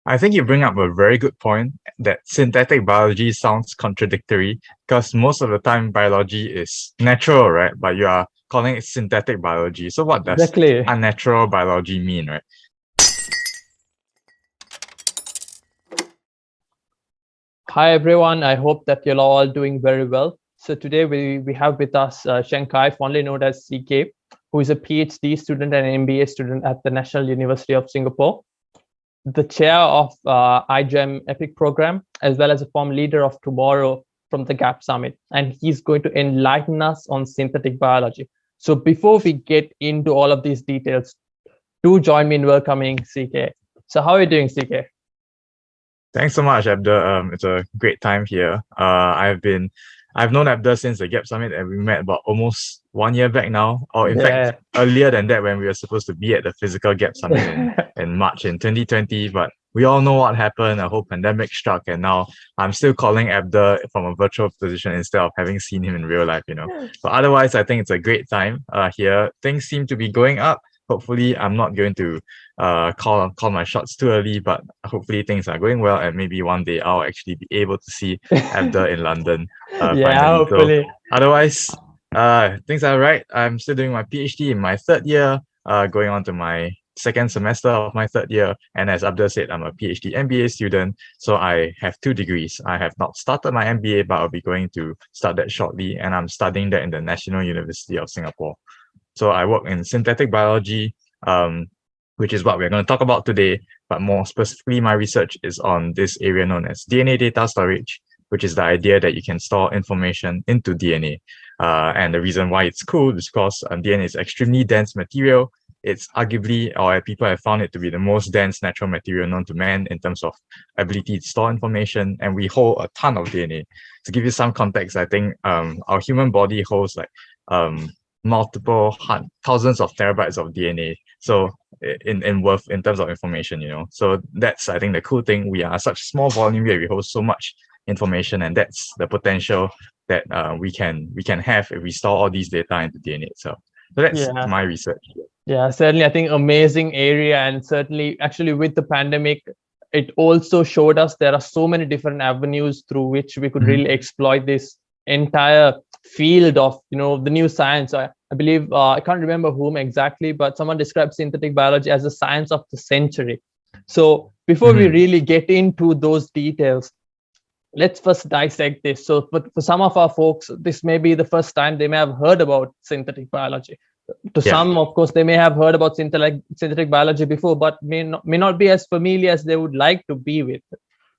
I think you bring up a very good point that synthetic biology sounds contradictory because most of the time biology is natural, right? But you are calling it synthetic biology. So what does Exactly. unnatural biology mean, right? Hi everyone. I hope that you're all doing very well. So today we have with us Cheng Kai, fondly known as CK, who is a PhD student and an MBA student at the National University of Singapore, the chair of iGEM EPIC program, as well as a former leader of tomorrow from the Gapsummit. And he's going to enlighten us on synthetic biology. So before we get into all of these details, do join me in welcoming CK. So how are you doing, CK? Thanks so much, Abdul. It's a great time here. I've known Abdul since the Gap Summit, and we met about almost 1 year back now, or in fact earlier than that when we were supposed to be at the physical Gap Summit in March in 2020. But we all know what happened. A whole pandemic struck, and now I'm still calling Abdul from a virtual position instead of having seen him in real life. But otherwise, I think it's a great time here. Things seem to be going up. Hopefully, I'm not going to call my shots too early, but hopefully things are going well, and maybe one day I'll actually be able to see Abdul in London. Finally. Hopefully. So otherwise, things are right. I'm still doing my PhD in my third year, going on to my second semester of my third year. And as Abdul said, I'm a PhD-MBA student, so I have 2 degrees. I have not started my MBA, but I'll be going to start that shortly, and I'm studying that in the National University of Singapore. So I work in synthetic biology, which is what we're going to talk about today. But more specifically, my research is on this area known as DNA data storage, which is the idea that you can store information into DNA. And the reason why it's cool is because DNA is extremely dense material. It's arguably, or people have found it to be the most dense natural material known to man in terms of ability to store information. And we hold a ton of DNA. To give you some context, I think our human body holds like multiple thousands of terabytes of DNA. So in worth in terms of information, So that's, I think, the cool thing. We are such small volume here. We hold so much information, and that's the potential that we can have if we store all these data into DNA itself. So that's my research. Yeah, certainly. I think amazing area, and certainly actually with the pandemic, it also showed us there are so many different avenues through which we could really exploit this entire field of the new science. I believe I can't remember whom exactly, but someone described synthetic biology as the science of the century. So before we really get into those details, let's first dissect this. So for some of our folks, this may be the first time they may have heard about synthetic biology. To some, of course, they may have heard about synthetic biology before, but may not be as familiar as they would like to be with.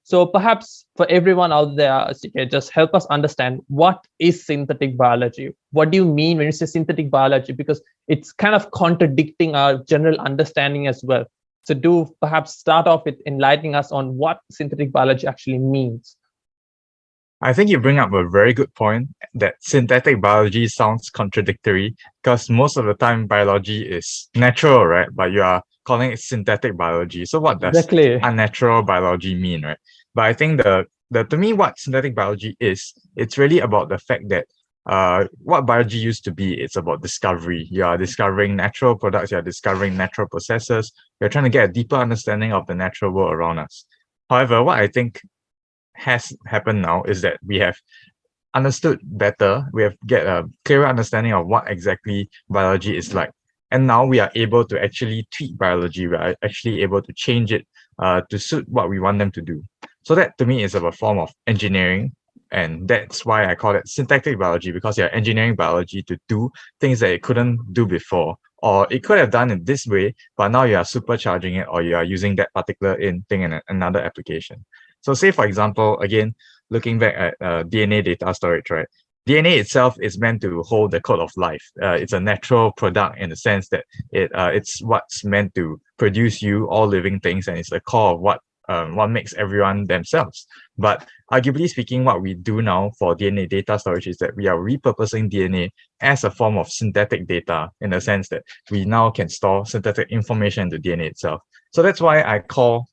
So perhaps for everyone out there, just help us understand, what is synthetic biology? What do you mean when you say synthetic biology? Because it's kind of contradicting our general understanding as well. So do perhaps start off with enlightening us on what synthetic biology actually means. I think you bring up a very good point that synthetic biology sounds contradictory because most of the time biology is natural, right? But you are calling it synthetic biology. So what does unnatural biology mean, right? But I think to me, what synthetic biology is, it's really about the fact that what biology used to be, it's about discovery. You are discovering natural products, you are discovering natural processes, you're trying to get a deeper understanding of the natural world around us. However, what I think has happened now is that we have understood better, we have get a clearer understanding of what exactly biology is like. And now we are able to actually tweak biology. We are actually able to change it to suit what we want them to do. So that to me is a form of engineering. And that's why I call it synthetic biology, because you're engineering biology to do things that it couldn't do before. Or it could have done it this way, but now you are supercharging it, or you are using that particular thing in another application. So say, for example, again, looking back at DNA data storage, right? DNA itself is meant to hold the code of life. It's a natural product in the sense that it's what's meant to produce you, all living things, and it's the core of what makes everyone themselves. But arguably speaking, what we do now for DNA data storage is that we are repurposing DNA as a form of synthetic data, in the sense that we now can store synthetic information into DNA itself. So that's why I call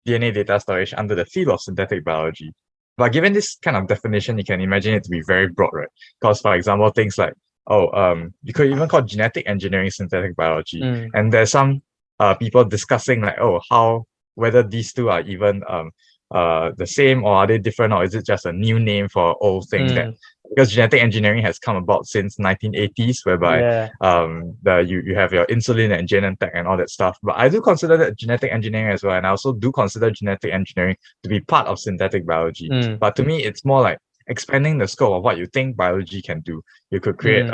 DNA data storage under the field of synthetic biology. But given this kind of definition, you can imagine it to be very broad, right? Because, for example, things like, you could even call genetic engineering synthetic biology. And there's some people discussing like, how whether these two are even the same, or are they different, or is it just a new name for old thing that, because genetic engineering has come about since 1980s, whereby Yeah. you have your insulin and Genentech and all that stuff. But I do consider that genetic engineering as well, and I also do consider genetic engineering to be part of synthetic biology. But to me, it's more like expanding the scope of what you think biology can do. You could create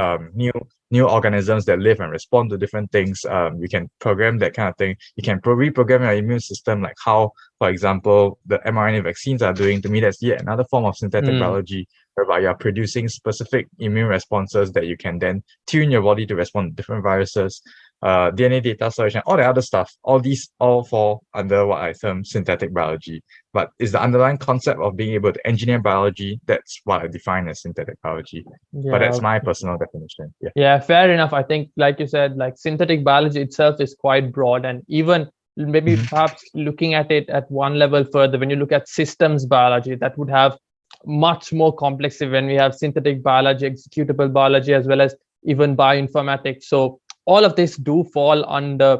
new organisms that live and respond to different things. You can program that kind of thing. You can reprogram your immune system, like how, for example, the mRNA vaccines are doing. To me, that's yet another form of synthetic biology, whereby you're producing specific immune responses that you can then tune your body to respond to different viruses, DNA data storage, and all the other stuff. All these all fall under what I term synthetic biology. But is the underlying concept of being able to engineer biology, that's what I define as synthetic biology. But that's my personal definition. Yeah. Yeah, fair enough. I think, like you said, like synthetic biology itself is quite broad, and even maybe perhaps looking at it at one level further, when you look at systems biology, that would have much more complexity when we have synthetic biology, executable biology, as well as even bioinformatics. So all of this do fall under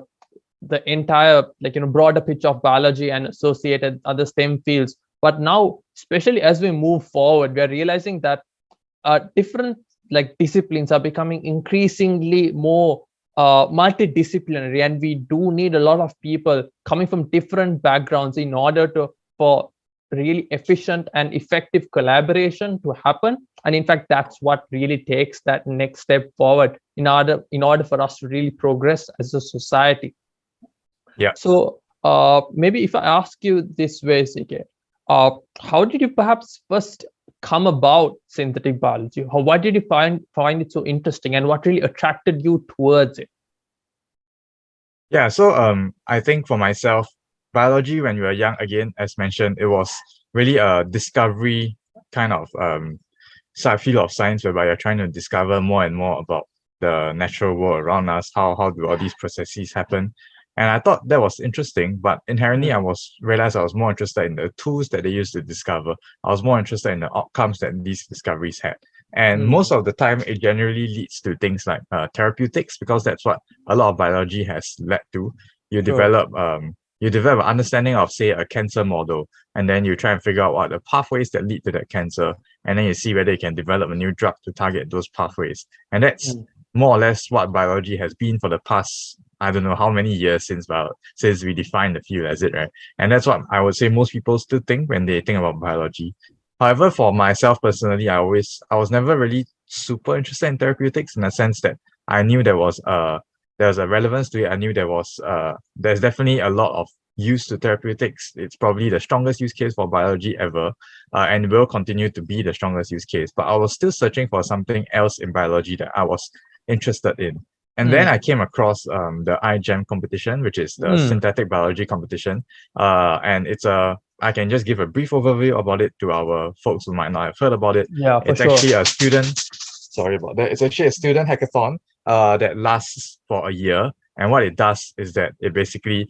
the entire broader picture of biology and associated other STEM fields. But now, especially as we move forward, we are realizing that different disciplines are becoming increasingly more multidisciplinary, and we do need a lot of people coming from different backgrounds in order for really efficient and effective collaboration to happen. And in fact, that's what really takes that next step forward in order for us to really progress as a society. Yeah. So maybe if I ask you this way, CK, how did you perhaps first come about synthetic biology? Why did you find it so interesting, and what really attracted you towards it? Yeah, so I think for myself, biology when you were young, again, as mentioned, it was really a discovery kind of field of science, whereby you're trying to discover more and more about the natural world around us, how do all these processes happen. And I thought that was interesting, but inherently I realized I was more interested in the tools that they used to discover. I was more interested in the outcomes that these discoveries had. And most of the time, it generally leads to things like therapeutics, because that's what a lot of biology has led to. You develop an understanding of, say, a cancer model, and then you try and figure out what are the pathways that lead to that cancer, and then you see whether you can develop a new drug to target those pathways. And that's more or less what biology has been for the past, I don't know how many years since we defined the field as it, right? And that's what I would say most people still think when they think about biology. However, for myself personally, I was never really super interested in therapeutics, in the sense that I knew there was a relevance to it. I knew there's definitely a lot of use to therapeutics. It's probably the strongest use case for biology ever, and will continue to be the strongest use case. But I was still searching for something else in biology that I was interested in. And then I came across the iGEM competition, which is the synthetic biology competition. And I can just give a brief overview about it to our folks who might not have heard about it. Yeah, it's actually a student, sorry about that. It's actually a student hackathon that lasts for a year. And what it does is that it basically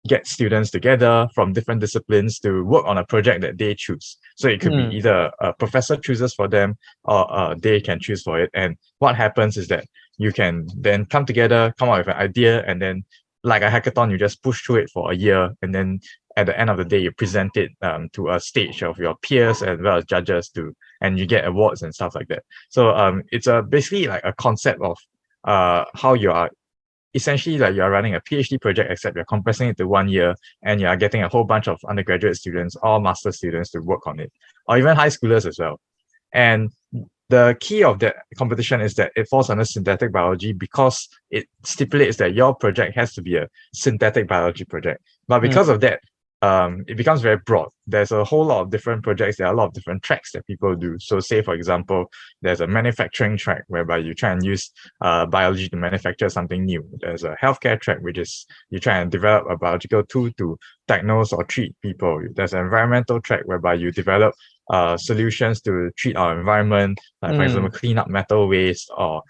get students together from different disciplines to work on a project that they choose. So it could be either a professor chooses for them, or they can choose for it. And what happens is that you can then come together, come up with an idea, and then, like a hackathon, you just push through it for a year, and then at the end of the day, you present it to a stage of your peers as well as judges, and you get awards and stuff like that. So it's basically like a concept of how you are essentially, like, you're running a PhD project, except you're compressing it to 1 year, and you are getting a whole bunch of undergraduate students or master students to work on it, or even high schoolers as well. And the key of that competition is that it falls under synthetic biology, because it stipulates that your project has to be a synthetic biology project. But because of that, it becomes very broad. There's a whole lot of different projects. There are a lot of different tracks that people do. So say, for example, there's a manufacturing track whereby you try and use biology to manufacture something new. There's a healthcare track, which is you try and develop a biological tool to diagnose or treat people. There's an environmental track whereby you develop solutions to treat our environment, like for example, clean up metal waste, or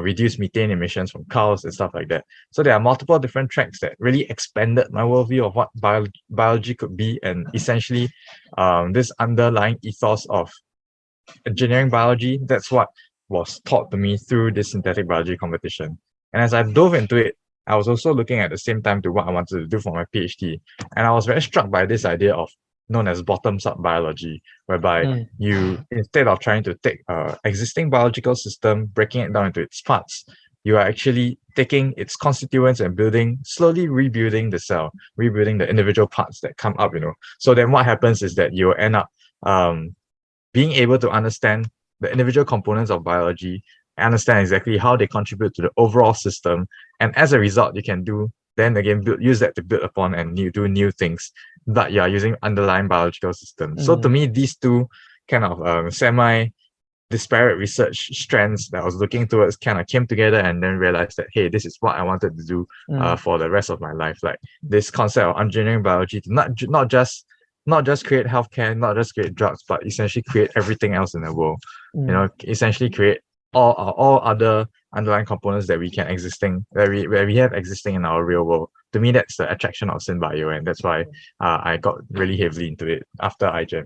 reduce methane emissions from cows and stuff like that. So there are multiple different tracks that really expanded my worldview of what biology could be, and essentially this underlying ethos of engineering biology, that's what was taught to me through this synthetic biology competition. And as I dove into it, I was also looking at the same time to what I wanted to do for my PhD. And I was very struck by this idea of known as bottoms-up biology, whereby you, instead of trying to take existing biological system, breaking it down into its parts, you are actually taking its constituents and slowly rebuilding the cell, rebuilding the individual parts that come up, So then what happens is that you end up being able to understand the individual components of biology, understand exactly how they contribute to the overall system. And as a result, you can use that to build upon and do new things that you are using underlying biological systems. So to me, these two kind of semi-disparate research strands that I was looking towards kind of came together, and then realized that, hey, this is what I wanted to do for the rest of my life. Like this concept of engineering biology to not just create healthcare, not just create drugs, but essentially create everything else in the world. Essentially create all other underlying components that we have existing in our real world. To me, that's the attraction of SynBio, and that's why I got really heavily into it after iGEM.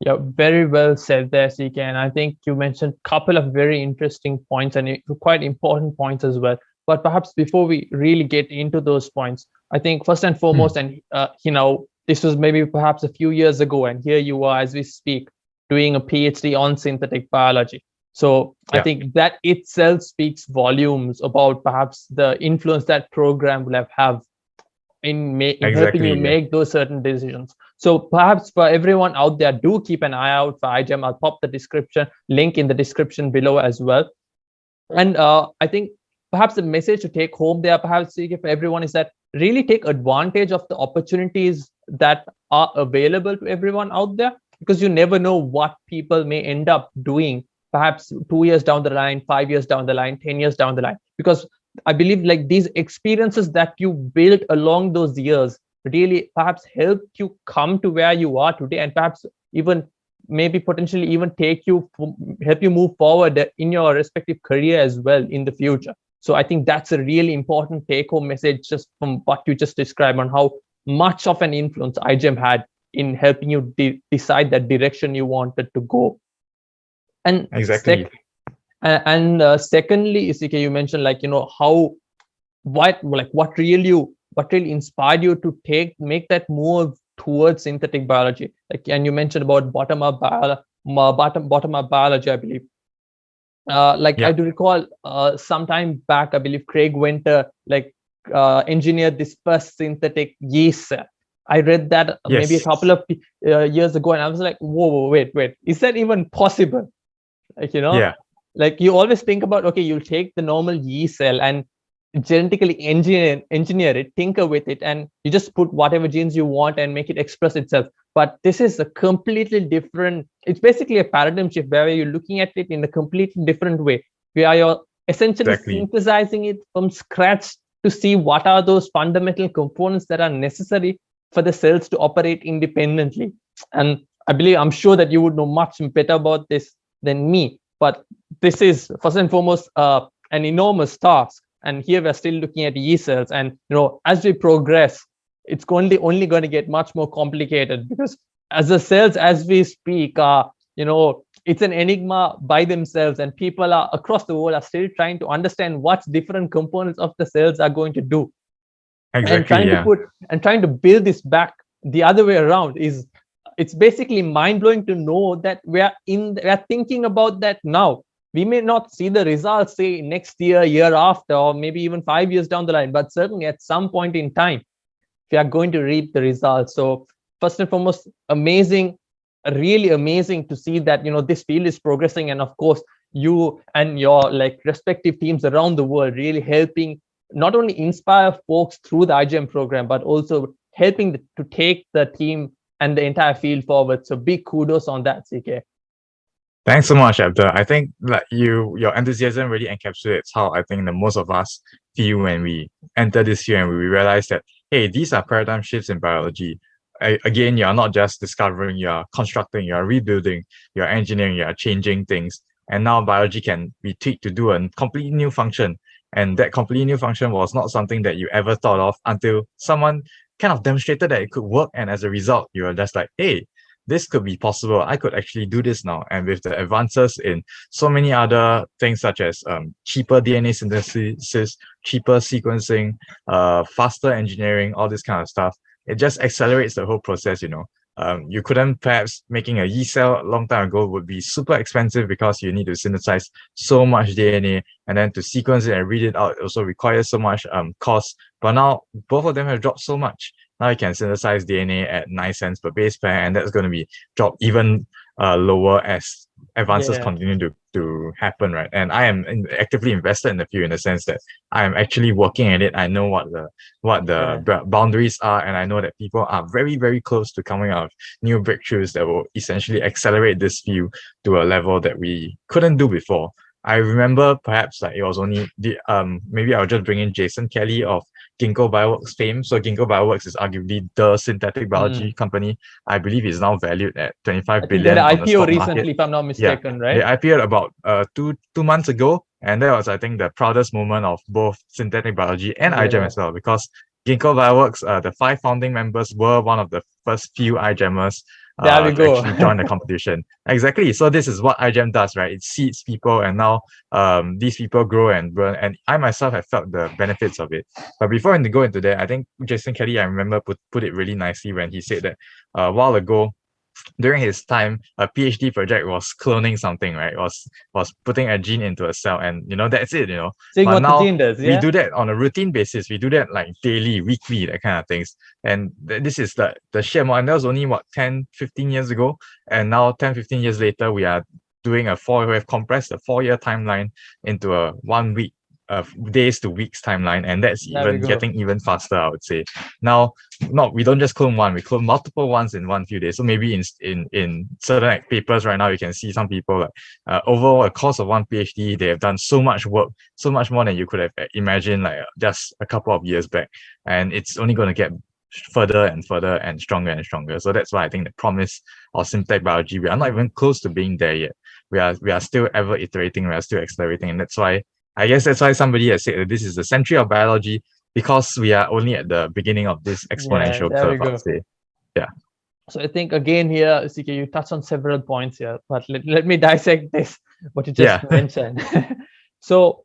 Yeah, very well said there, CK. And I think you mentioned a couple of very interesting points and quite important points as well. But perhaps before we really get into those points, I think first and foremost, and this was maybe perhaps a few years ago, and here you are as we speak, doing a PhD on synthetic biology. So I think that itself speaks volumes about perhaps the influence that program will have in helping you make those certain decisions. So perhaps for everyone out there, do keep an eye out for iGEM. I'll pop the link in the description below as well. And I think perhaps the message to take home there, perhaps for everyone, is that really take advantage of the opportunities that are available to everyone out there, because you never know what people may end up doing, perhaps 2 years down the line, 5 years down the line, 10 years down the line. Because I believe like these experiences that you built along those years really perhaps help you come to where you are today, and perhaps even maybe potentially even help you move forward in your respective career as well in the future. So I think that's a really important take-home message just from what you just described on how much of an influence iGEM had in helping you decide that direction you wanted to go. And exactly. Secondly, CK, you mentioned what really inspired you to make that move towards synthetic biology. And you mentioned about bottom-up biology, I believe. I do recall sometime back, I believe Craig Winter engineered this first synthetic yeast cell. I read that maybe a couple of years ago, and I was like, whoa, wait, is that even possible? You always think about, okay, you'll take the normal yeast cell and genetically engineer it, tinker with it, and you just put whatever genes you want and make it express itself. But this is a completely different, it's basically a paradigm shift where you're looking at it in a completely different way, where you're essentially synthesizing it from scratch to see what are those fundamental components that are necessary for the cells to operate independently. And I'm sure that you would know much better about this than me, but this is first and foremost an enormous task. And here we're still looking at yeast cells, and as we progress, it's only going to get much more complicated, because as the cells as we speak are, it's an enigma by themselves, and people across the world are still trying to understand what different components of the cells are going to do. Exactly. And trying to build this back the other way around it's basically mind-blowing to know that we're thinking about that now. We may not see the results, say, next year after, or maybe even 5 years down the line, but certainly at some point in time, we are going to reap the results. So first and foremost, really amazing to see that, this field is progressing. And of course, you and your respective teams around the world really helping not only inspire folks through the iGEM program, but also helping to take the team and the entire field forward. So big kudos on that, CK. Thanks so much, Abdul. I think your enthusiasm really encapsulates how I think that most of us feel when we enter this field and we realize that, hey, these are paradigm shifts in biology. Again, you are not just discovering, you are constructing, you are rebuilding, you are engineering, you are changing things. And now biology can be tweaked to do a completely new function. And that completely new function was not something that you ever thought of until someone kind of demonstrated that it could work. And as a result, you are just like, hey, this could be possible. I could actually do this now. And with the advances in so many other things such as cheaper DNA synthesis, cheaper sequencing, faster engineering, all this kind of stuff, it just accelerates the whole process, you know. You couldn't perhaps making a yeast cell a long time ago would be super expensive because you need to synthesize so much DNA, and then to sequence it and read it out also requires so much cost. But now both of them have dropped so much. Now you can synthesize DNA at 9 cents per base pair, and that's going to be dropped even lower as advances continue to happen, right? And I am actively invested in the field in the sense that I am actually working at it. I know what the boundaries are, and I know that people are very, very close to coming out of new breakthroughs that will essentially accelerate this field to a level that we couldn't do before. I remember perhaps like it was only maybe I'll just bring in Jason Kelly of Ginkgo Bioworks fame. So Ginkgo Bioworks is arguably the synthetic biology company. I believe it's now valued at 25 billion on the IPO stock recently, market. if I'm not mistaken, right? They IPO'd about two months ago, and that was, I think, the proudest moment of both synthetic biology and iGEM as well, because Ginkgo Bioworks, the 5 founding members were one of the first few iGEMers to actually join the competition. Exactly. So this is what iGEM does, right? It seeds people, and now these people grow and burn. And I myself have felt the benefits of it. But before I go into that, I think Jason Kelly, I remember, put it really nicely when he said that a while ago, during his time, a PhD project was cloning something, right? Was putting a gene into a cell, and you know, that's it, you know. Seeing but what now the gene does, we do that on a routine basis. We do that like daily, weekly, that kind of things. And this is the sheer amount. And that was only 10, 15 years ago. And now 10, 15 years later, we are doing we have compressed a 4-year timeline into a 1 week days to weeks timeline, and that's even getting even faster, I would say. Now, we don't just clone one, we clone multiple ones in 1 few days. So maybe in certain papers right now, you can see some people like over a course of one PhD, they have done so much work, so much more than you could have imagined like just a couple of years back, and it's only going to get further and further and stronger. So that's why I think the promise of synthetic biology, we are not even close to being there yet. We are still ever iterating, we are still accelerating, and that's why somebody has said that this is the century of biology, because we are only at the beginning of this exponential curve, I would say. Yeah. So I think again here, CK, you touched on several points here, but let me dissect this, what you just mentioned. So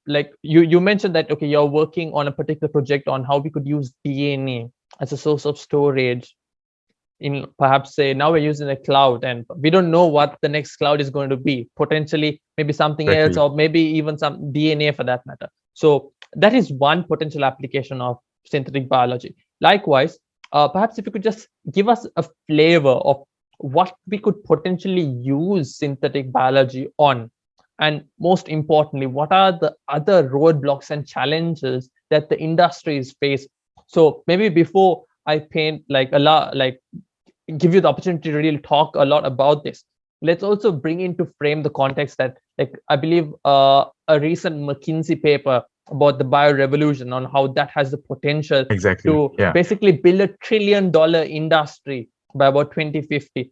like you mentioned that, okay, you're working on a particular project on how we could use DNA as a source of storage in, perhaps say, now we're using a cloud, and we don't know what the next cloud is going to be, potentially maybe something else, or maybe even some DNA for that matter. So that is one potential application of synthetic biology. Likewise, perhaps if you could just give us a flavor of what we could potentially use synthetic biology on, and most importantly, what are the other roadblocks and challenges that the industries face. So maybe before I paint give you the opportunity to really talk a lot about this, let's also bring into frame the context that, like, I believe a recent McKinsey paper about the bio-revolution, on how that has the potential to basically build $1 trillion industry by about 2050.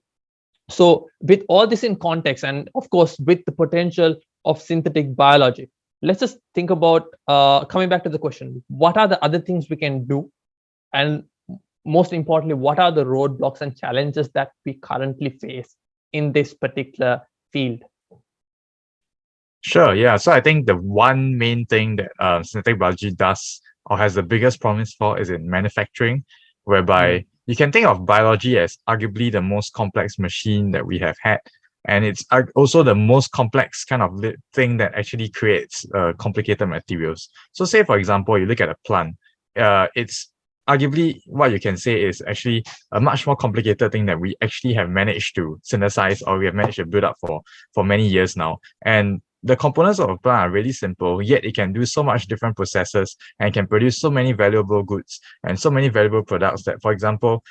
So with all this in context, and of course with the potential of synthetic biology, let's just think about coming back to the question, what are the other things we can do, and most importantly, what are the roadblocks and challenges that we currently face in this particular field? Sure, yeah. So I think the one main thing that synthetic biology does, or has the biggest promise for, is in manufacturing, whereby you can think of biology as arguably the most complex machine that we have had. And it's also the most complex kind of thing that actually creates complicated materials. So say, for example, you look at a plant, it's arguably what you can say is actually a much more complicated thing that we actually have managed to synthesize, or we have managed to build up for many years now. And the components of a plant are really simple, yet it can do so much different processes and can produce so many valuable goods and so many valuable products that, for example,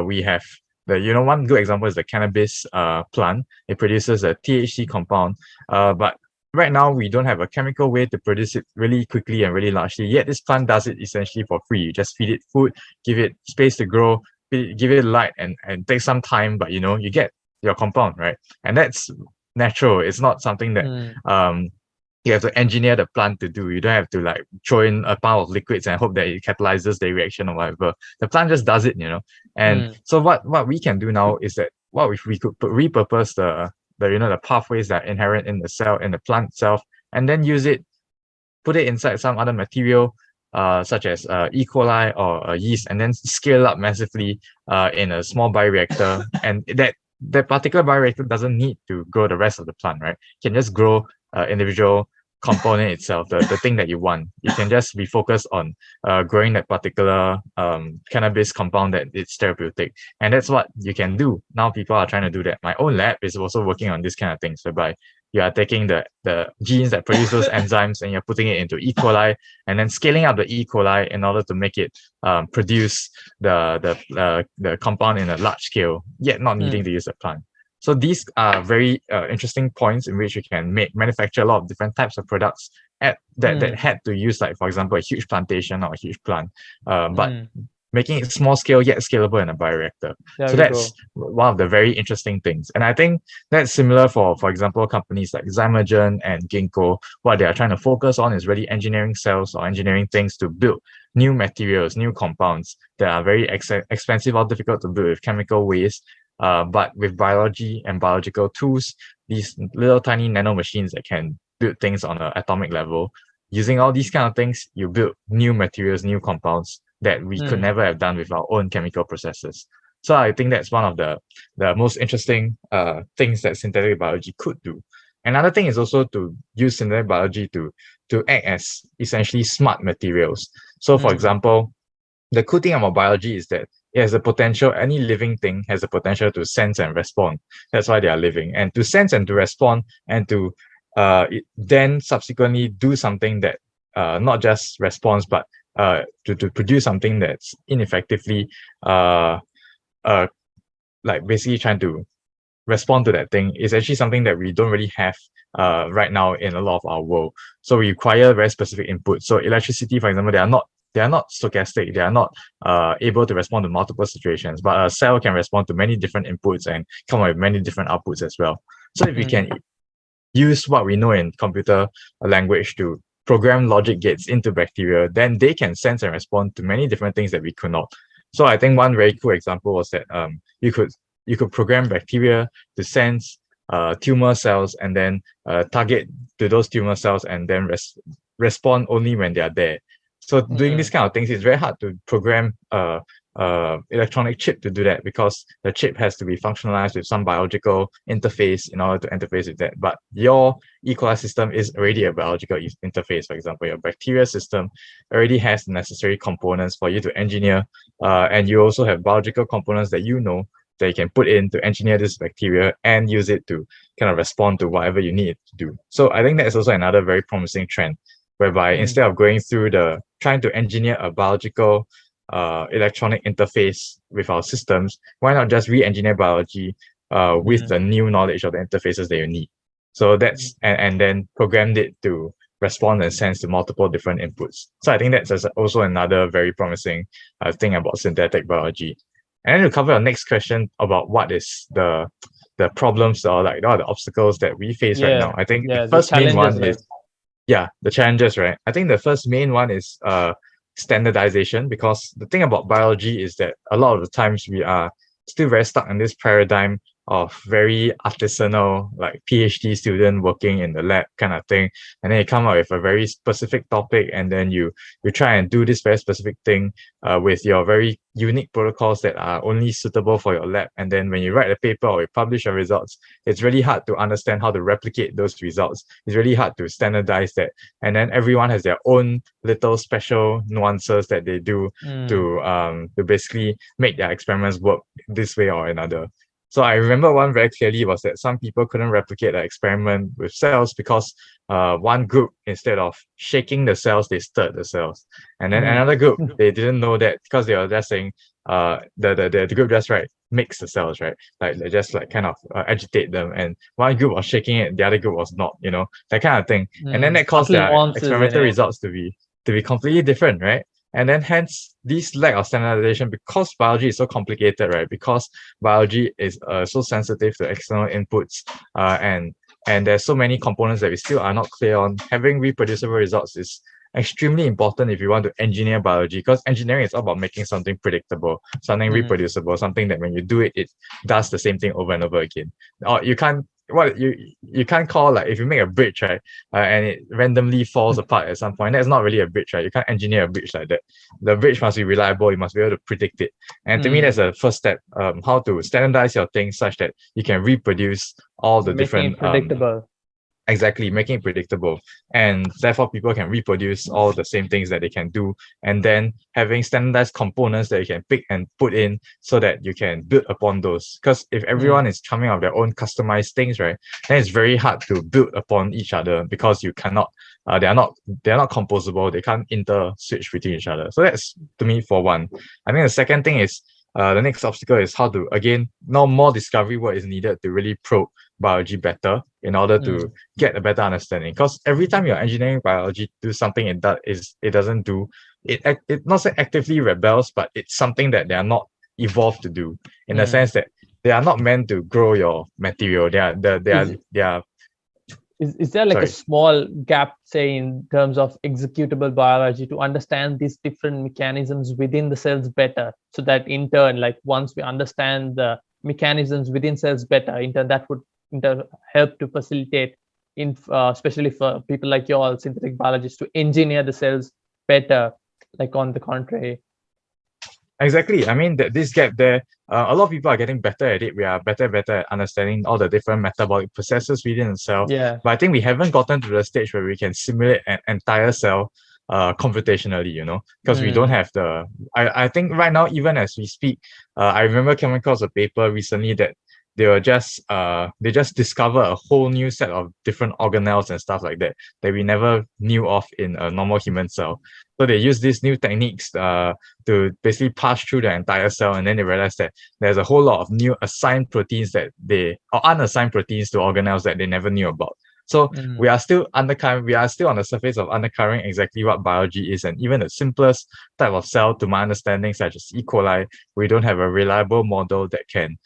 we have one good example is the cannabis plant. It produces a THC compound, but right now we don't have a chemical way to produce it really quickly and really largely, yet this plant does it essentially for free. You just feed it food, give it space to grow, give it light, and take some time, but you get your compound, right? And that's natural. It's not something that you have to engineer the plant to do. You don't have to like throw in a pile of liquids and hope that it catalyzes the reaction or whatever. The plant just does it. And Mm. so what we can do now is that what if we could repurpose the pathways that are inherent in the cell, in the plant itself, and then use it, put it inside some other material, such as E. coli or yeast, and then scale up massively in a small bioreactor. And that particular bioreactor doesn't need to grow the rest of the plant, right? It can just grow individual component itself, the thing that you want. You can just be focused on growing that particular cannabis compound that it's therapeutic. And that's what you can do. Now people are trying to do that. My own lab is also working on this kind of things, whereby you are taking the genes that produce those enzymes and you're putting it into E. coli and then scaling up the E. coli in order to make it produce the compound in a large scale, yet not needing to use a plant. So these are very interesting points in which you can manufacture a lot of different types of products that had to use, like, for example, a huge plantation or a huge plant, but making it small scale yet scalable in a bioreactor. So that's one of the very interesting things. And I think that's similar for example, companies like Zymergen and Ginkgo. What they are trying to focus on is really engineering cells or engineering things to build new materials, new compounds that are very expensive or difficult to build with chemical ways. But with biology and biological tools, these little tiny nano machines that can build things on an atomic level, using all these kind of things, you build new materials, new compounds that we could never have done with our own chemical processes. So I think that's one of the most interesting things that synthetic biology could do. Another thing is also to use synthetic biology to act as essentially smart materials. So for example, the cool thing about biology is that it has the potential, any living thing has the potential to sense and respond. That's why they are living. And to sense and to respond and to then subsequently do something that not just responds, but to produce something that's ineffectively like basically trying to respond to that thing is actually something that we don't really have right now in a lot of our world. So we require very specific input. So electricity, for example, they are not stochastic. They are not able to respond to multiple situations, but a cell can respond to many different inputs and come up with many different outputs as well. So if we can use what we know in computer language to program logic gates into bacteria, then they can sense and respond to many different things that we could not. So I think one very cool example was that you could program bacteria to sense tumor cells and then target to those tumor cells and then respond only when they are there. So doing this kind of things, it's very hard to program electronic chip to do that, because the chip has to be functionalized with some biological interface in order to interface with that. But your E. coli system is already a biological interface. For example, your bacteria system already has the necessary components for you to engineer, and you also have biological components that that you can put in to engineer this bacteria and use it to kind of respond to whatever you need it to do. So I think that is also another very promising trend, whereby instead of going through trying to engineer a biological electronic interface with our systems, why not just re-engineer biology with the new knowledge of the interfaces that you need? So that's and then programmed it to respond and sense to multiple different inputs. So I think that's also another very promising thing about synthetic biology. And then to cover our next question about what is the problems or like the obstacles that we face right now, I think the first main one is the challenges, right? I think the first main one is standardization, because the thing about biology is that a lot of the times we are still very stuck in this paradigm of very artisanal, like PhD student working in the lab kind of thing, and then you come up with a very specific topic, and then you try and do this very specific thing with your very unique protocols that are only suitable for your lab. And then when you write a paper or you publish your results, it's really hard to understand how to replicate those results. It's really hard to standardize that. And then everyone has their own little special nuances that they do to basically make their experiments work this way or another. So I remember one very clearly was that some people couldn't replicate the experiment with cells because one group, instead of shaking the cells, they stirred the cells. And then another group, they didn't know that, because they were just saying the group just mix the cells, right? Like they just kind of agitate them. And one group was shaking it, the other group was not, that kind of thing. And then that caused their experimental results to be completely different, right? And then hence this lack of standardization, because biology is so complicated, right? Because biology is so sensitive to external inputs and and there's so many components that we still are not clear on. Having reproducible results is extremely important if you want to engineer biology, because engineering is all about making something predictable, something reproducible, something that when you do it, it does the same thing over and over again. Or you can't call, like, if you make a bridge, right, and it randomly falls apart at some point, that's not really a bridge, right? You can't engineer a bridge like that. The bridge must be reliable. You must be able to predict it. And to me, that's the first step. How to standardize your things such that you can reproduce all the making different it predictable. Exactly, making it predictable, and therefore people can reproduce all the same things that they can do, and then having standardized components that you can pick and put in so that you can build upon those. Because if everyone is coming up with their own customized things, right, then it's very hard to build upon each other, because you cannot they're not composable. They can't inter switch between each other. So that's, to me, for one. I think the second thing is, the next obstacle is how to, again, now more discovery work is needed to really probe biology better in order to get a better understanding. Because every time you're engineering biology, do something it doesn't do it not say actively rebels, but it's something that they are not evolved to do, in the sense that they are not meant to grow your material. They are Is there like a small gap, say, in terms of executable biology to understand these different mechanisms within the cells better, so that in turn, like, once we understand the mechanisms within cells better, in turn that would help to facilitate, especially for people like you all, synthetic biologists, to engineer the cells better, like on the contrary? Exactly. I mean, this gap there, a lot of people are getting better at it. We are better at understanding all the different metabolic processes within the cell. Yeah. But I think we haven't gotten to the stage where we can simulate an entire cell computationally, because we don't have I think right now, even as we speak, I remember coming across a paper recently that they just discover a whole new set of different organelles and stuff like that we never knew of in a normal human cell. So they use these new techniques to basically pass through the entire cell, and then they realize that there's a whole lot of new assigned proteins or unassigned proteins to organelles that they never knew about. So we are still on the surface of uncovering exactly what biology is, and even the simplest type of cell, to my understanding, such as E. coli, we don't have a reliable model that can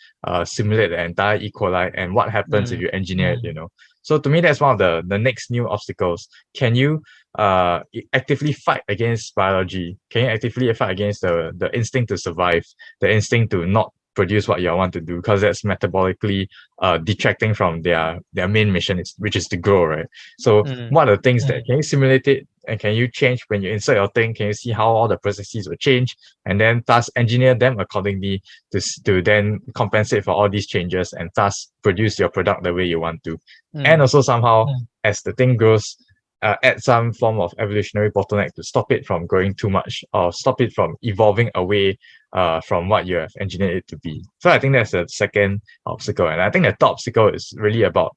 simulate the entire E. coli and what happens if you engineer it. So to me, that's one of the next new obstacles. Can you actively fight against biology? Can you actively fight against the instinct to survive, the instinct to not produce what you want to do, because that's metabolically detracting from their main mission, which is to grow, right? So what are the things that can you simulate it, and can you change when you insert your thing? Can you see how all the processes will change, and then thus engineer them accordingly to then compensate for all these changes, and thus produce your product the way you want to? And also somehow, as the thing grows, add some form of evolutionary bottleneck to stop it from growing too much, or stop it from evolving away from what you have engineered it to be. So I think that's the second obstacle. And I think the third obstacle is really about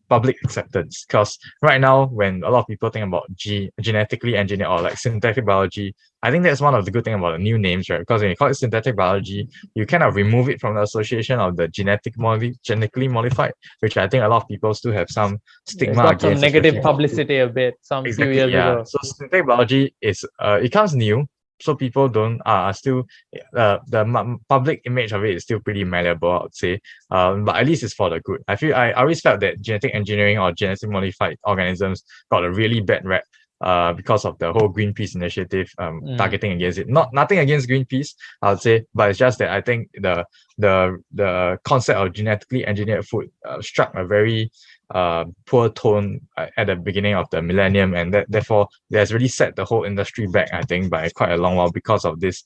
public acceptance. Because right now, when a lot of people think about genetically engineered or like synthetic biology, I think that's one of the good things about the new names, right? Because when you call it synthetic biology, you kind of remove it from the association of the genetically modified, which I think a lot of people still have some stigma got against. Some negative publicity a bit, few years ago. So synthetic biology is it comes new, so people don't are still the public image of it is still pretty malleable, I would say. But at least it's for the good. I always felt that genetic engineering or genetically modified organisms got a really bad rap because of the whole Greenpeace initiative targeting against it. Nothing against Greenpeace, I would say, but it's just that I think the concept of genetically engineered food struck a very poor tone at the beginning of the millennium, and therefore it has really set the whole industry back, I think, by quite a long while because of this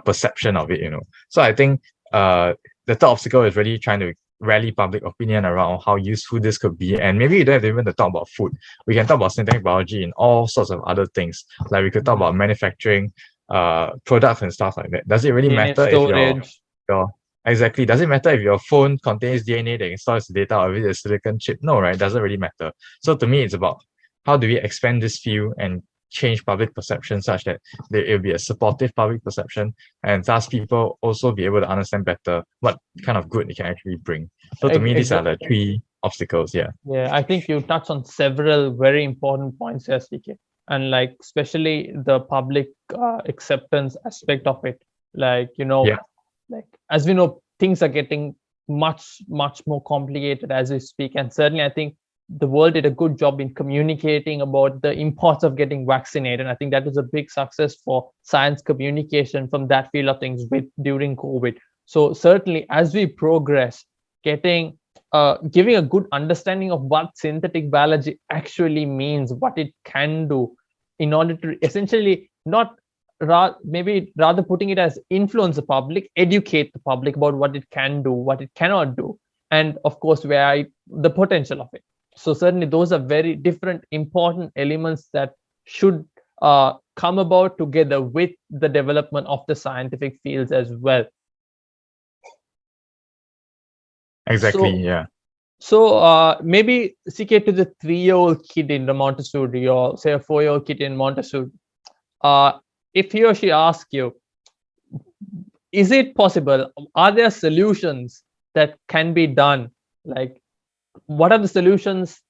perception of it. So I think the third obstacle is really trying to rally public opinion around how useful this could be. And maybe you don't have even to talk about food. We can talk about synthetic biology in all sorts of other things. Like we could talk about manufacturing products and stuff like that. Does it really matter if your exactly. Does it matter if your phone contains DNA that stores data, or if it's a silicon chip? No, right? It doesn't really matter. So to me, it's about how do we expand this field and change public perception such that it will be a supportive public perception, and thus people also be able to understand better what kind of good it can actually bring. So to me, these are the three obstacles. Yeah, I think you touched on several very important points here, CK, and like especially the public acceptance aspect of it. Like, like as we know, things are getting much more complicated as we speak. And certainly I think the world did a good job in communicating about the importance of getting vaccinated. And I think that was a big success for science communication from that field of things during COVID. So certainly as we progress, giving a good understanding of what synthetic biology actually means, what it can do, in order to essentially maybe rather putting it as influence the public, educate the public about what it can do, what it cannot do, and of course the potential of it. So certainly those are very different important elements that should come about together with the development of the scientific fields as well. Exactly, yeah. So maybe CK, to the 3-year-old kid in the Montessori, or say a 4-year-old kid in Montessori, if he or she asks you, is it possible? Are there solutions that can be done? Like, what are the solutions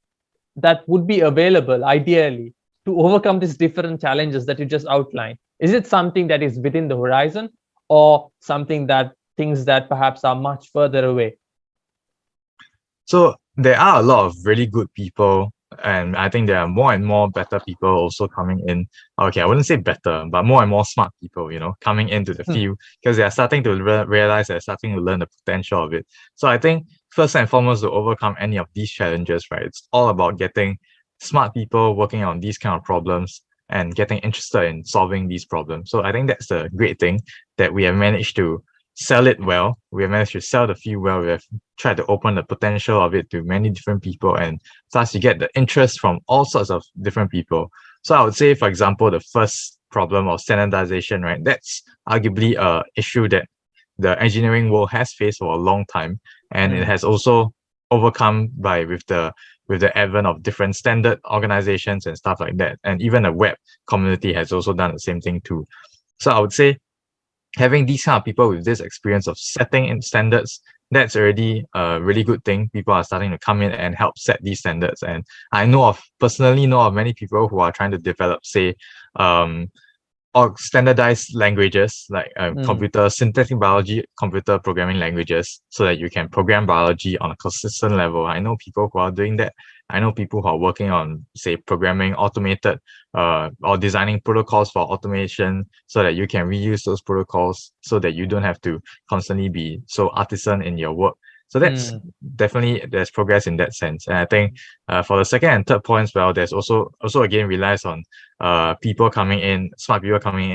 that would be available ideally to overcome these different challenges that you just outlined? Is it something that is within the horizon, or things that perhaps are much further away? So there are a lot of really good people, and I think there are more and more better people also coming in. Okay, I wouldn't say better, but more and more smart people, coming into the field, because they are starting to realize, they're starting to learn the potential of it. So I think first and foremost, to overcome any of these challenges, right, it's all about getting smart people working on these kind of problems and getting interested in solving these problems. So I think that's the great thing, that we have managed to sell it well. We have managed to sell the field well. We have tried to open the potential of it to many different people, and thus you get the interest from all sorts of different people. So I would say, for example, the first problem of standardization, right? That's arguably a issue that the engineering world has faced for a long time, and it has also overcome with the advent of different standard organizations and stuff like that. And even the web community has also done the same thing too. So I would say, having these kind of people with this experience of setting in standards, that's already a really good thing. People are starting to come in and help set these standards. And I personally know of many people who are trying to develop, say, or standardized languages like synthetic biology, computer programming languages, so that you can program biology on a consistent level. I know people who are doing that. I know people who are working on, say, programming automated or designing protocols for automation, so that you can reuse those protocols, so that you don't have to constantly be so artisan in your work. So that's definitely, there's progress in that sense. And I think for the second and third points, well, there's also again relies on smart people coming in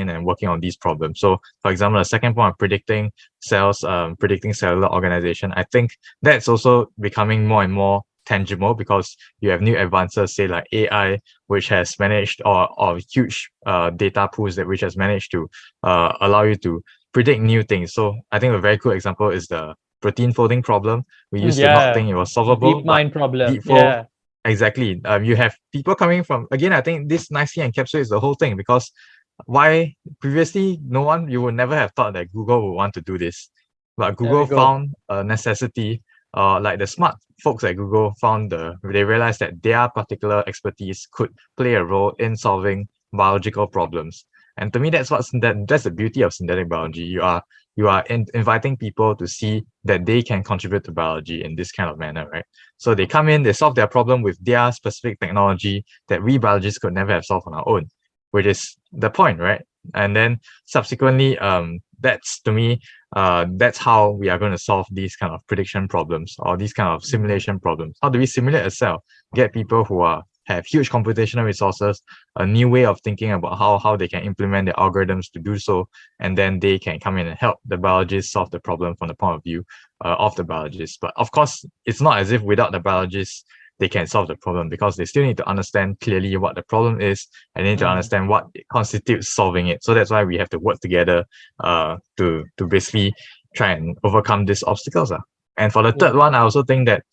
and working on these problems. So for example, the second point of predicting cells, predicting cellular organization, I think that's also becoming more and more tangible, because you have new advances, say like AI, which has managed, or huge data pools which has managed to allow you to predict new things. So I think a very good example is the protein folding problem. We used to not think it was solvable. DeepMind problem. DeepFold, exactly. You have people coming from, again, I think this nicely encapsulates the whole thing, because why previously you would never have thought that Google would want to do this. But Google found a necessity, like the smart folks at Google they realized that their particular expertise could play a role in solving biological problems. And to me, that's the beauty of synthetic biology. You are inviting people to see that they can contribute to biology in this kind of manner, right? So they come in, they solve their problem with their specific technology that we biologists could never have solved on our own, which is the point, right? And then subsequently, that's, to me, that's how we are going to solve these kind of prediction problems, or these kind of simulation problems. How do we simulate a cell? Get people who have huge computational resources, a new way of thinking about how they can implement their algorithms to do so, and then they can come in and help the biologists solve the problem from the point of view of the biologists. But of course, it's not as if without the biologists they can solve the problem, because they still need to understand clearly what the problem is, and they need to understand what constitutes solving it. So that's why we have to work together to basically try and overcome these obstacles. And for the third one, I also think that,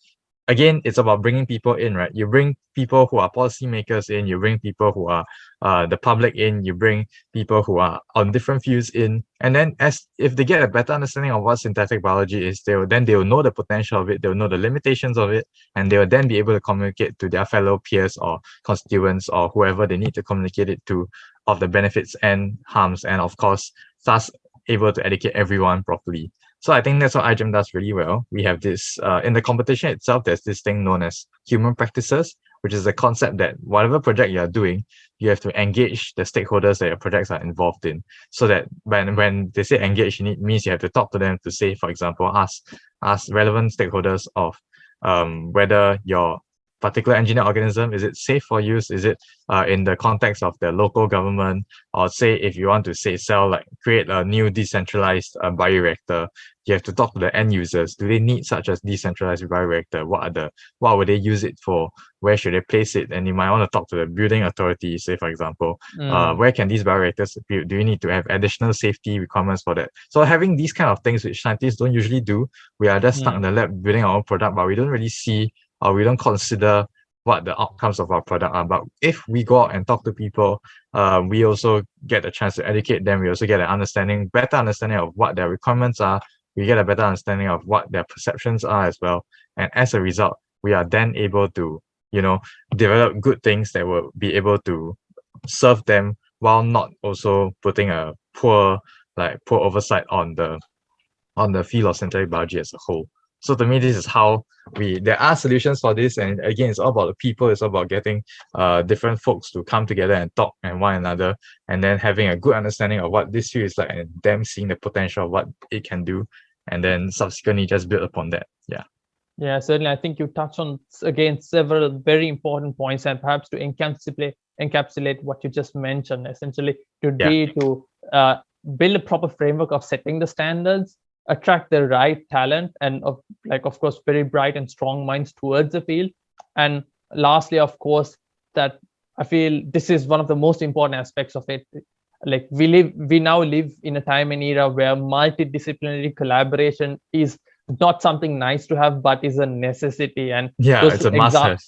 again, it's about bringing people in, right? You bring people who are policymakers in, you bring people who are the public in, you bring people who are on different fields in, and then if they get a better understanding of what synthetic biology is, they will know the potential of it, they'll know the limitations of it, and they will then be able to communicate to their fellow peers or constituents or whoever they need to communicate it to, of the benefits and harms, and of course, thus able to educate everyone properly. So I think that's what iGEM does really well. We have this in the competition itself. There's this thing known as human practices, which is the concept that whatever project you are doing, you have to engage the stakeholders that your projects are involved in. So that when they say engage, means you have to talk to them to say, for example, ask relevant stakeholders of whether your particular engineered organism, is it safe for use, is it in the context of the local government, or say if you want to say create a new decentralized bioreactor, you have to talk to the end users. Do they need such a decentralized bioreactor? What would they use it for? Where should they place it? And you might want to talk to the building authority, say for example, where can these bioreactors build? Do you need to have additional safety requirements for that? So having these kind of things which scientists don't usually do, we are just stuck in the lab building our own product, but we don't really see, or we don't consider what the outcomes of our product are. But if we go out and talk to people, we also get a chance to educate them. We also get an better understanding of what their requirements are. We get a better understanding of what their perceptions are as well. And as a result, we are then able to, develop good things that will be able to serve them while not also putting a poor oversight on the field of synthetic biology as a whole. So to me, this is how there are solutions for this. And again, it's all about the people. It's all about getting different folks to come together and talk and one another, and then having a good understanding of what this field is like and them seeing the potential of what it can do, and then subsequently just build upon that. Yeah. Yeah, certainly. I think you touched on, again, several very important points, and perhaps to encapsulate what you just mentioned, essentially to build a proper framework of setting the standards, attract the right talent, and of course very bright and strong minds towards the field. And lastly, of course, that I feel this is one of the most important aspects of it. Like we now live in a time and era where multidisciplinary collaboration is not something nice to have, but is a necessity. And it's a must-have.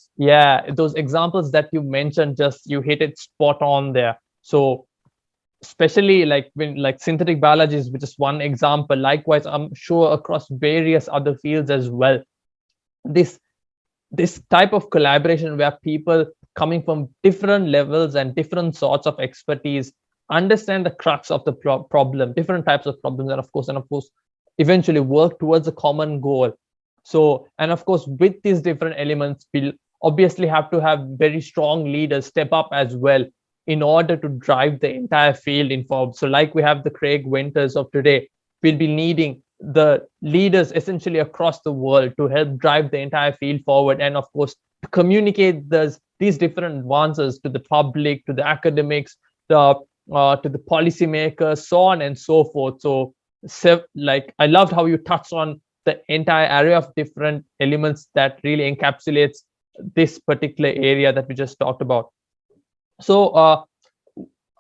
Those examples that you mentioned, just you hit it spot on there. So especially when synthetic biology is just one example. Likewise, I'm sure across various other fields as well, this type of collaboration where people coming from different levels and different sorts of expertise understand the crux of the problem, different types of problems, and of course eventually work towards a common goal. So, and of course, with these different elements, we'll obviously have to have very strong leaders step up as well in order to drive the entire field forward. So like we have the Craig Winters of today, we'll be needing the leaders essentially across the world to help drive the entire field forward, and of course to communicate these different advances to the public, to the academics, to the policymakers, so on and so forth. So I loved how you touched on the entire array of different elements that really encapsulates this particular area that we just talked about. So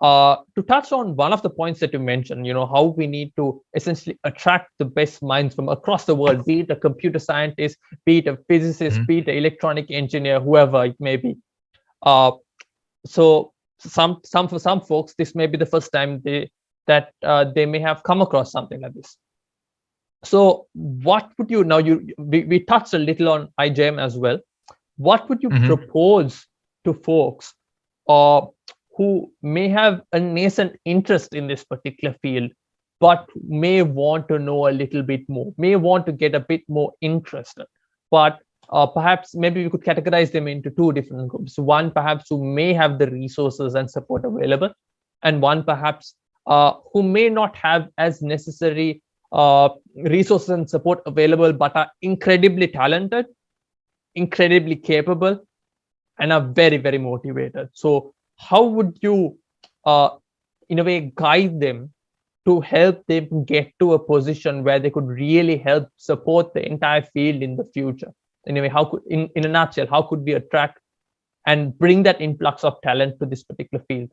to touch on one of the points that you mentioned, how we need to essentially attract the best minds from across the world, be it a computer scientist, be it a physicist, be it an electronic engineer, whoever it may be. So for some folks, this may be the first time they may have come across something like this. So what would you, now we touched a little on iGEM as well. What would you propose to folks who may have a nascent interest in this particular field, but may want to know a little bit more, may want to get a bit more interested, but perhaps maybe we could categorize them into two different groups. One perhaps who may have the resources and support available, and one perhaps who may not have as necessary resources and support available, but are incredibly talented, incredibly capable, and are very, very motivated. So how would you, in a way, guide them to help them get to a position where they could really help support the entire field in the future? Anyway, in a nutshell, how could we attract and bring that influx of talent to this particular field?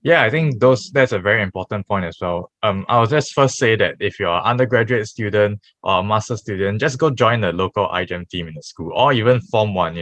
Yeah, I think that's a very important point as well. I'll just first say that if you're an undergraduate student or a master's student, just go join the local iGEM team in the school, or even form one,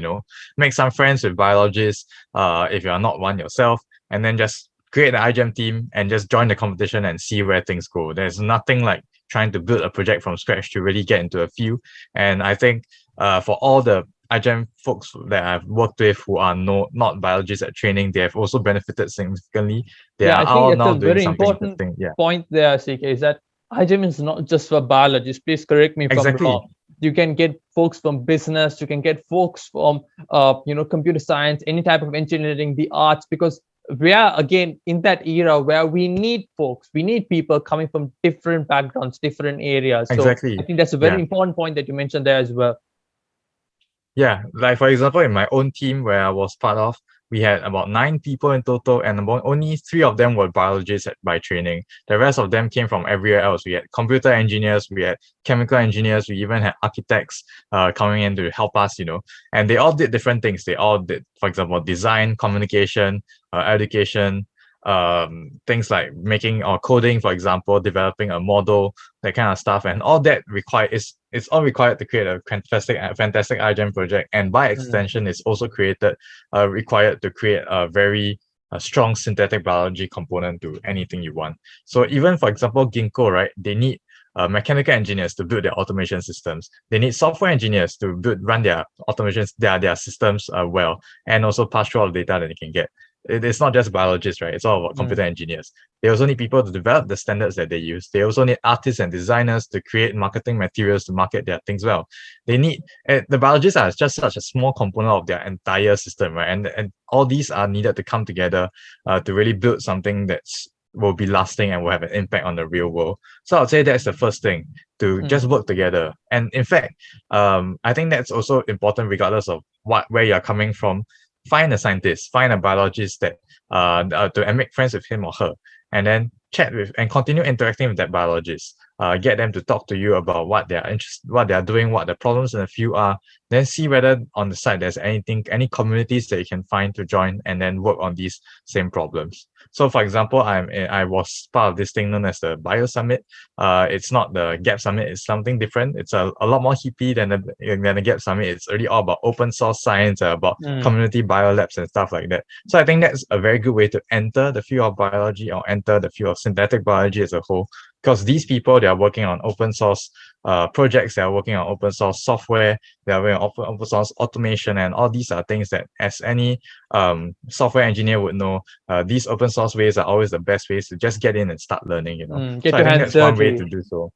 make some friends with biologists, if you're not one yourself, and then just create an iGEM team and just join the competition and see where things go. There's nothing like trying to build a project from scratch to really get into a field. And I think for all the iGEM folks that I've worked with who are not biologists at training, they have also benefited significantly. They are I think all it's now a doing very something important interesting. Yeah. point there, CK, is that iGEM is not just for biologists. Please correct me if I'm Exactly. wrong. You can get folks from business, you can get folks from computer science, any type of engineering, the arts, because we are again in that era where we need folks, we need people coming from different backgrounds, different areas. So I Exactly. think that's a very Yeah. important point that you mentioned there as well. Yeah, like for example, in my own team where I was part of, we had about 9 people in total, and only 3 of them were biologists by training. The rest of them came from everywhere else. We had computer engineers, we had chemical engineers, we even had architects coming in to help us, and they all did different things. They all did, for example, design, communication, education, things like making or coding, for example, developing a model, that kind of stuff, and all that it's all required to create a fantastic iGEM project, and by extension, it's also required to create a very strong synthetic biology component to anything you want. So even for example, Ginkgo, right? They need mechanical engineers to build their automation systems. They need software engineers to run their automations, their systems well, and also pass through all the data that they can get. It's not just biologists, right? It's all about computer engineers. They also need people to develop the standards that they use. They also need artists and designers to create marketing materials to market their things well. The biologists are just such a small component of their entire system, right? And all these are needed to come together to really build something that's will be lasting and will have an impact on the real world. So I'd say that's the first thing, to just work together. And in fact, I think that's also important regardless of where you're coming from. Find a scientist, find a biologist that to make friends with him or her, and then chat with and continue interacting with that biologist. Get them to talk to you about what what they are doing, what the problems in the field are. Then see whether on the side there's any communities that you can find to join, and then work on these same problems. So, for example, I was part of this thing known as the Bio-Summit. It's not the Gapsummit; it's something different. It's a lot more hippie than the Gapsummit. It's really all about open source science, about community biolabs and stuff like that. So I think that's a very good way to enter the field of biology or enter the field of synthetic biology as a whole, because these people, they are working on open source projects, they are working on open source software, they are working on open source automation, and all these are things that, as any software engineer would know, these open source ways are always the best ways to just get in and start learning. Get So I your think hands that's one way dirty. to do so.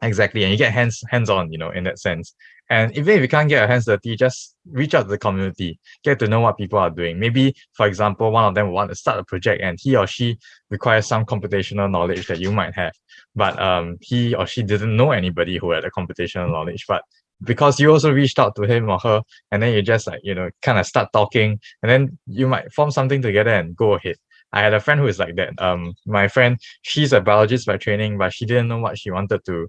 Exactly, and you get hands on, in that sense. And even if you can't get your hands dirty, just reach out to the community, get to know what people are doing. Maybe, for example, one of them will want to start a project, and he or she requires some computational knowledge that you might have, but he or she didn't know anybody who had a computational knowledge. But because you also reached out to him or her, and then you just kind of start talking, and then you might form something together and go ahead. I had a friend who is like that. My friend, she's a biologist by training, but she didn't know what she wanted to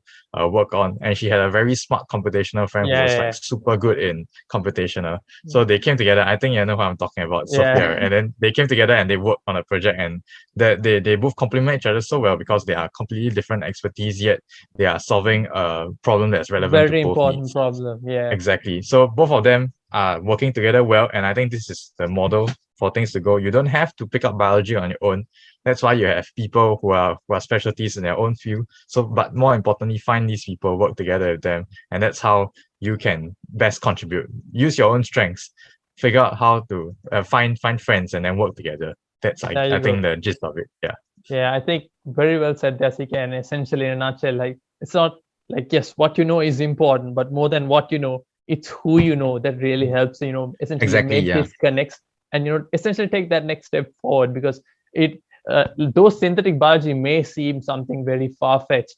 work on, and she had a very smart computational friend who was like super good in computational. So they came together. I think you know what I'm talking about, Sophia. And then they came together and they worked on a project, and they both complement each other so well because they are completely different expertise, yet they are solving a problem that's relevant to Very both important needs. problem. Yeah. Exactly. So both of them are working together well, and I think this is the model for things to go. You don't have to pick up biology on your own. That's why you have people who are specialties in their own field. So, but more importantly, find these people, work together with them, and that's how you can best contribute. Use your own strengths, figure out how to find friends, and then work together. That's I think the gist of it. Yeah. Yeah, I think very well said, Jessica. And essentially, in a nutshell, like it's not like, yes, what you know is important, but more than what you know, it's who you know that really helps. Essentially Exactly. make Yeah. these connects, and essentially take that next step forward, because those synthetic biology may seem something very far-fetched.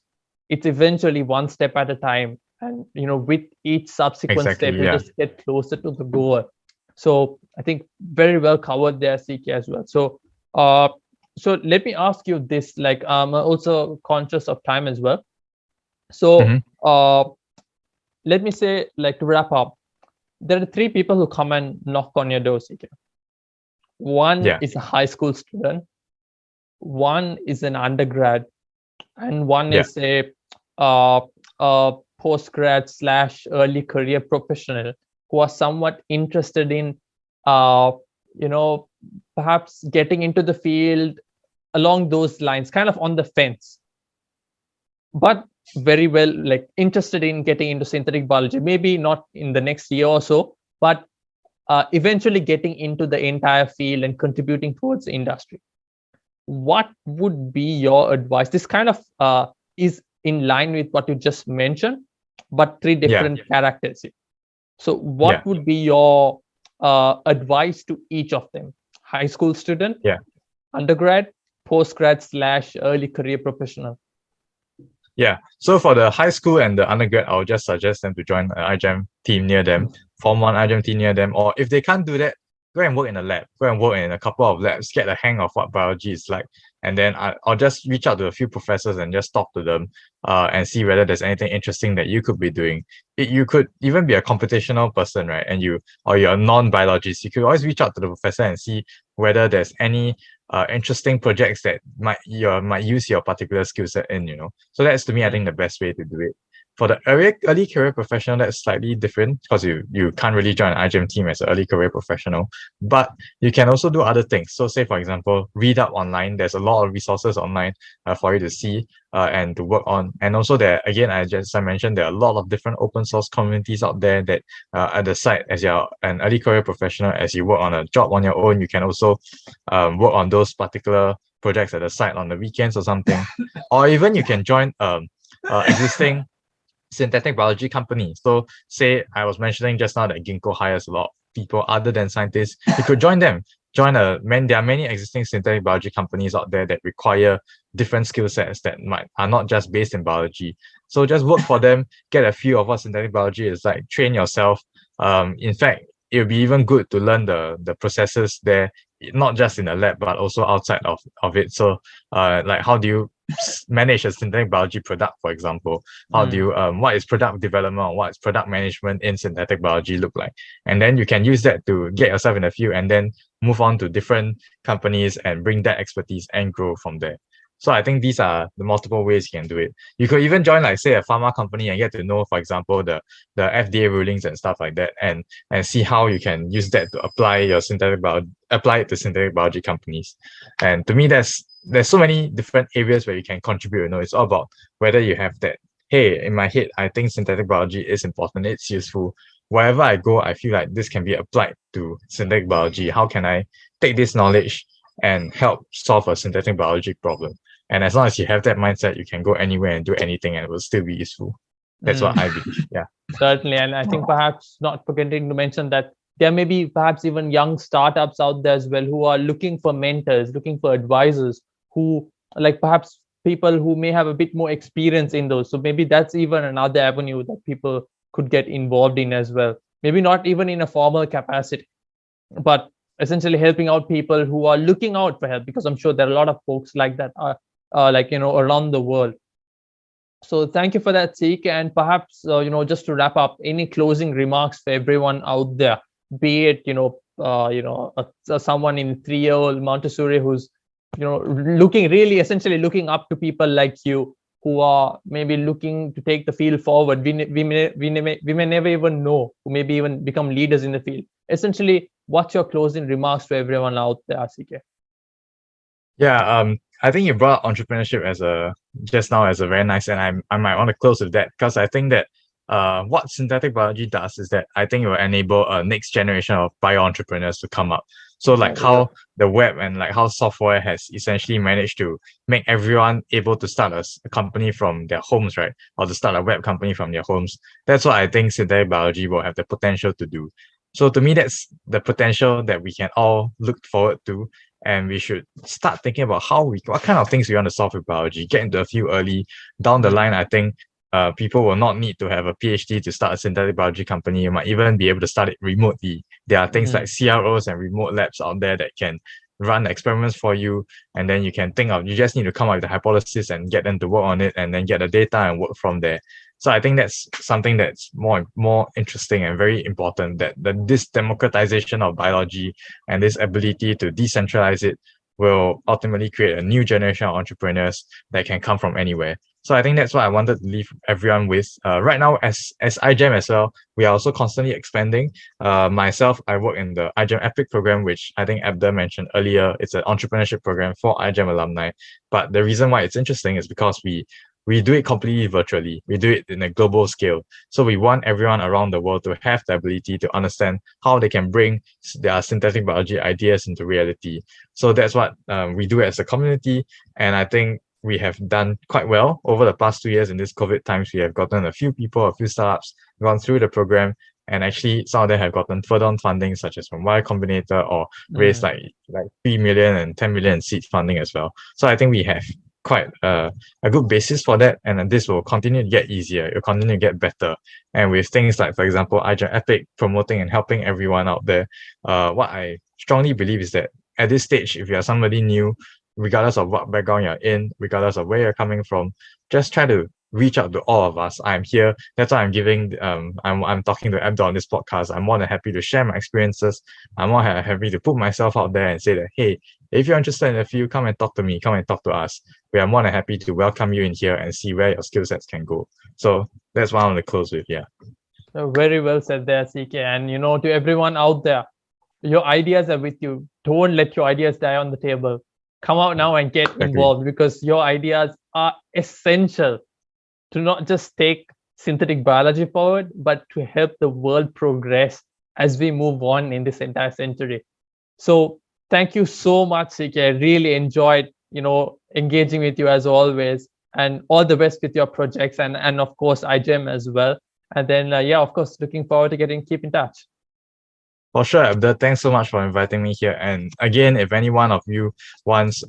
It's eventually one step at a time, and with each subsequent step, you just get closer to the goal. So I think very well covered there, CK, as well. So let me ask you this, like I'm also conscious of time as well. So let me say, like, to wrap up, there are 3 people who come and knock on your door, CK. One is a high school student, one is an undergrad, and one is a postgrad / early career professional who are somewhat interested in perhaps getting into the field along those lines, kind of on the fence, but very well like interested in getting into synthetic biology, maybe not in the next year or so, but eventually getting into the entire field and contributing towards the industry. What would be your advice? This kind of is in line with what you just mentioned, but three Yeah. different characters. So Yeah. what would be your advice to each of them? High school student, Yeah. undergrad, postgrad / early career professional? Yeah. So for the high school and the undergrad, I'll just suggest them to join an iGEM team near them, form one iGEM team near them, or if they can't do that, go and work in a lab, go and work in a couple of labs, get the hang of what biology is like. And then I'll just reach out to a few professors and just talk to them and see whether there's anything interesting that you could be doing. You could even be a computational person, right? And you're a non-biologist. You could always reach out to the professor and see whether there's any interesting projects that might use your particular skill set in, So that's to me, I think the best way to do it. For the early career professional, that's slightly different because you can't really join an iGEM team as an early career professional, but you can also do other things. So say, for example, read up online. There's a lot of resources online for you to see and to work on. And also there, again, I mentioned, there are a lot of different open source communities out there that at the site, as you're an early career professional, as you work on a job on your own, you can also work on those particular projects at the site on the weekends or something. Or even you can join existing synthetic biology company. So say I was mentioning just now that Ginkgo hires a lot of people other than scientists. You could join them. There are many existing synthetic biology companies out there that require different skill sets that are not just based in biology. So just work for them, get a feel of what synthetic biology is like, train yourself. In fact, it would be even good to learn the processes there, not just in the lab, but also outside of it. So like how do you manage a synthetic biology product, for example? How do you what is product development or what is product management in synthetic biology look like? And then you can use that to get yourself in the field and then move on to different companies and bring that expertise and grow from there. So I think these are the multiple ways you can do it. You could even join, like, say, a pharma company and get to know, for example, the FDA rulings and stuff like that, and see how you can use that to apply it to synthetic biology companies. And to me, there's so many different areas where you can contribute. It's all about whether you have that, hey, in my head, I think synthetic biology is important, it's useful. Wherever I go, I feel like this can be applied to synthetic biology. How can I take this knowledge and help solve a synthetic biology problem? And as long as you have that mindset, you can go anywhere and do anything and it will still be useful. That's what I believe. Yeah. Certainly. And I think perhaps not forgetting to mention that there may be perhaps even young startups out there as well who are looking for mentors, looking for advisors, who like perhaps people who may have a bit more experience in those. So maybe that's even another avenue that people could get involved in as well. Maybe not even in a formal capacity, but essentially helping out people who are looking out for help, because I'm sure there are a lot of folks like that are around the world. So thank you for that, Seek. And perhaps, just to wrap up, any closing remarks for everyone out there, be it, someone in 3-year-old Montessori who's, essentially looking up to people like you, who are maybe looking to take the field forward. We may never even know, who maybe even become leaders in the field. Essentially, what's your closing remarks to everyone out there, CK? Yeah, I think you brought entrepreneurship just now as a very nice, and I might want to close with that, because I think that what synthetic biology does is that I think it will enable a next generation of bio-entrepreneurs to come up. So like how the web and like how software has essentially managed to make everyone able to start a company from their homes, right? Or to start a web company from their homes. That's what I think synthetic biology will have the potential to do. So to me, that's the potential that we can all look forward to. And we should start thinking about what kind of things we want to solve with biology, get into a few early. Down the line, I think people will not need to have a PhD to start a synthetic biology company. You might even be able to start it remotely. There are things like CROs and remote labs out there that can run experiments for you. And then you just need to come up with a hypothesis and get them to work on it and then get the data and work from there. So I think that's something that's more interesting and very important, that this democratization of biology and this ability to decentralize it will ultimately create a new generation of entrepreneurs that can come from anywhere. So I think that's what I wanted to leave everyone with. Right now, as iGEM as well, we are also constantly expanding. Myself, I work in the iGEM Epic program, which I think Abda mentioned earlier. It's an entrepreneurship program for iGEM alumni. But the reason why it's interesting is because we do it completely virtually. We do it in a global scale. So we want everyone around the world to have the ability to understand how they can bring their synthetic biology ideas into reality. So that's what we do as a community. And I think we have done quite well over the past 2 years in this COVID times. We have gotten a few people, a few startups gone through the program, and actually some of them have gotten further on funding, such as from Y Combinator, or raised like 3 million and 10 million in seed funding as well. So I think we have quite a good basis for that, and then this will continue to get easier. It will continue to get better, and with things like, for example, iGEM Epic promoting and helping everyone out there. What I strongly believe is that at this stage, if you are somebody new, regardless of what background you're in, regardless of where you're coming from, just try to reach out to all of us. I'm here. That's why I'm giving. I'm talking to Abdul on this podcast. I'm more than happy to share my experiences. I'm more happy to put myself out there and say that, hey, if you're interested in the field, come and talk to me. Come and talk to us. We are more than happy to welcome you in here and see where your skill sets can go. So that's what I want to close with. Yeah. Very well said there, CK. And to everyone out there, your ideas are with you. Don't let your ideas die on the table. Come out now and get involved, because your ideas are essential to not just take synthetic biology forward, but to help the world progress as we move on in this entire century. So thank you so much, CK. I really enjoyed, engaging with you as always, and all the best with your projects, and of course iGEM as well. And then of course, looking forward to keep in touch. For sure, Abdul. Thanks so much for inviting me here. And again, if any one of you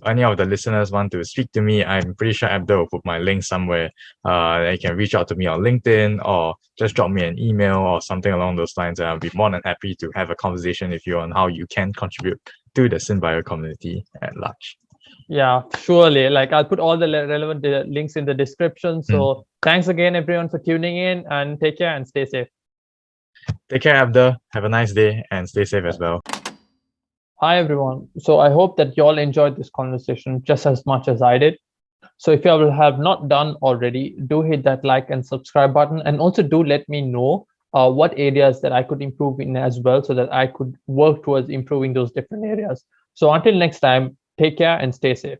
any of the listeners want to speak to me, I'm pretty sure Abdul will put my link somewhere. You can reach out to me on LinkedIn, or just drop me an email or something along those lines. And I'll be more than happy to have a conversation with you on how you can contribute to the SynBio community at large. Yeah, surely. Like, I'll put all the relevant links in the description. So thanks again, everyone, for tuning in, and take care and stay safe. Take care, Abdul. Have a nice day and stay safe as well. Hi, everyone. So I hope that you all enjoyed this conversation just as much as I did. So if you have not done already, do hit that like and subscribe button. And also do let me know what areas that I could improve in as well, so that I could work towards improving those different areas. So until next time, take care and stay safe.